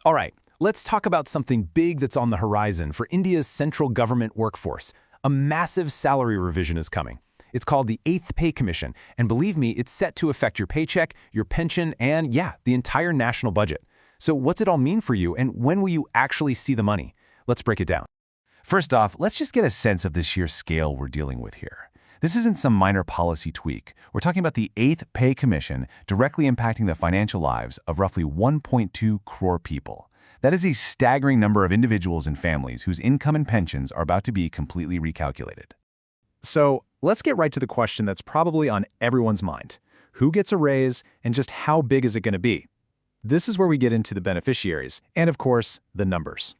All right, let's talk about something big that's on the horizon for India's central government workforce. A massive salary revision is coming. It's called the 8th Pay Commission, and believe me, it's set to affect your paycheck, your pension, and yeah, the entire national budget. So what's it all mean for you, and when will you actually see the money? Let's break it down. First off, let's just get a sense of the sheer scale we're dealing with here. This isn't some minor policy tweak. We're talking about the 8th Pay Commission directly impacting the financial lives of roughly 1.2 crore people. That is a staggering number of individuals and families whose income and pensions are about to be completely recalculated. So let's get right to the question that's probably on everyone's mind. Who gets a raise, and just how big is it going to be? This is where we get into the beneficiaries, and of course, the numbers.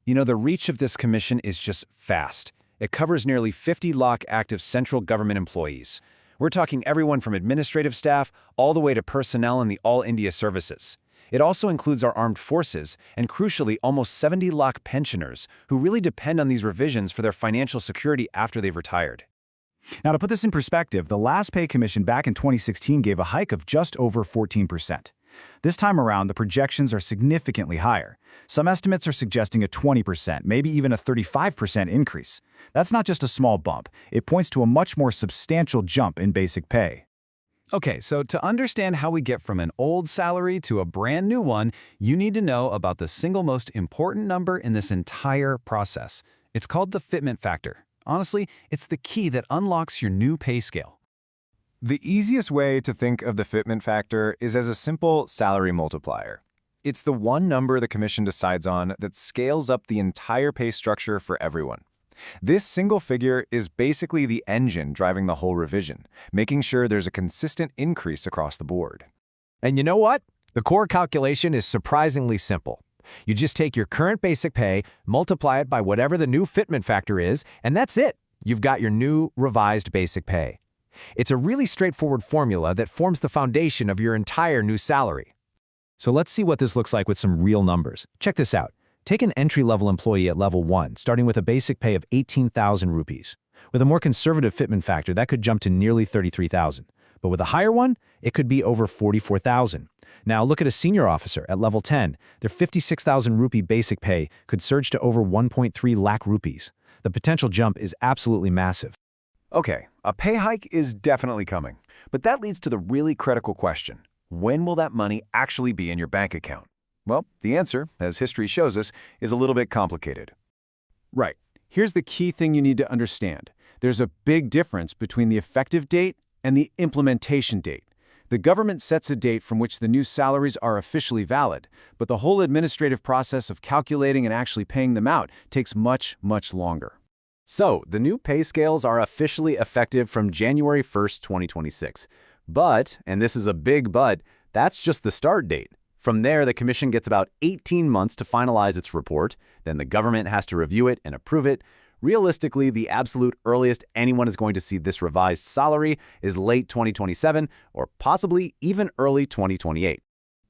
You know, the reach of this commission is just vast. It covers nearly 50 lakh active central government employees. We're talking everyone from administrative staff all the way to personnel in the All India services. It also includes our armed forces and, crucially, almost 70 lakh pensioners who really depend on these revisions for their financial security after they've retired. Now, to put this in perspective, the last pay commission back in 2016 gave a hike of just over 14%. This time around, the projections are significantly higher. Some estimates are suggesting a 20%, maybe even a 35% increase. That's not just a small bump. It points to a much more substantial jump in basic pay. Okay, so to understand how we get from an old salary to a brand new one, you need to know about the single most important number in this entire process. It's called the fitment factor. Honestly, it's the key that unlocks your new pay scale. The easiest way to think of the fitment factor is as a simple salary multiplier. It's the one number the commission decides on that scales up the entire pay structure for everyone. This single figure is basically the engine driving the whole revision, making sure there's a consistent increase across the board. And you know what? The core calculation is surprisingly simple. You just take your current basic pay, multiply it by whatever the new fitment factor is, and that's it. You've got your new revised basic pay. It's a really straightforward formula that forms the foundation of your entire new salary. So let's see what this looks like with some real numbers. Check this out. Take an entry-level employee at level 1, starting with a basic pay of 18,000 rupees. With a more conservative fitment factor, that could jump to nearly 33,000. But with a higher one, it could be over 44,000. Now look at a senior officer at level 10. Their 56,000 rupee basic pay could surge to over 1.3 lakh rupees. The potential jump is absolutely massive. Okay, a pay hike is definitely coming. But that leads to the really critical question. When will that money actually be in your bank account? Well, the answer, as history shows us, is a little bit complicated. Right. Here's the key thing you need to understand. There's a big difference between the effective date and the implementation date. The government sets a date from which the new salaries are officially valid, but the whole administrative process of calculating and actually paying them out takes much, much longer. So, the new pay scales are officially effective from January 1st, 2026. But, and this is a big but, that's just the start date. From there, the commission gets about 18 months to finalize its report. Then the government has to review it and approve it. Realistically, the absolute earliest anyone is going to see this revised salary is late 2027 or possibly even early 2028.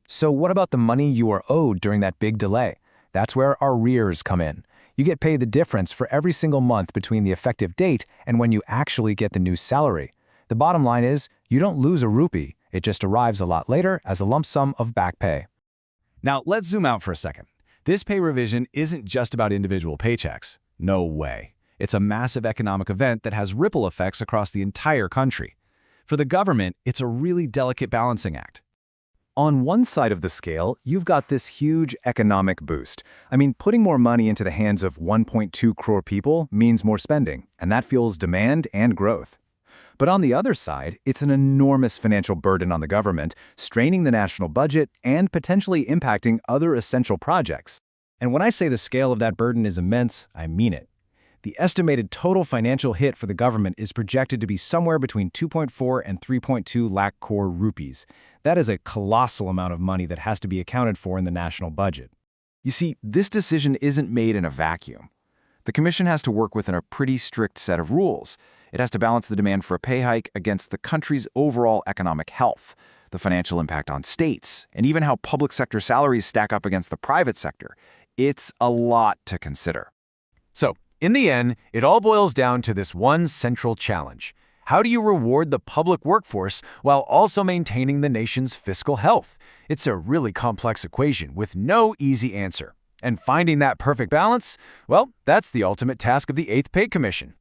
So what about the money you are owed during that big delay? That's where arrears come in. You get paid the difference for every single month between the effective date and when you actually get the new salary. The bottom line is, you don't lose a rupee. It just arrives a lot later as a lump sum of back pay. Now, let's zoom out for a second. This pay revision isn't just about individual paychecks. No way. It's a massive economic event that has ripple effects across the entire country. For the government, it's a really delicate balancing act. On one side of the scale, you've got this huge economic boost. I mean, putting more money into the hands of 1.2 crore people means more spending, and that fuels demand and growth. But on the other side, it's an enormous financial burden on the government, straining the national budget and potentially impacting other essential projects. And when I say the scale of that burden is immense, I mean it. The estimated total financial hit for the government is projected to be somewhere between 2.4 and 3.2 lakh crore rupees. That is a colossal amount of money that has to be accounted for in the national budget. You see, this decision isn't made in a vacuum. The commission has to work within a pretty strict set of rules. It has to balance the demand for a pay hike against the country's overall economic health, the financial impact on states, and even how public sector salaries stack up against the private sector. It's a lot to consider. So, in the end, it all boils down to this one central challenge. How do you reward the public workforce while also maintaining the nation's fiscal health? It's a really complex equation with no easy answer. And finding that perfect balance, well, that's the ultimate task of the 8th Pay Commission.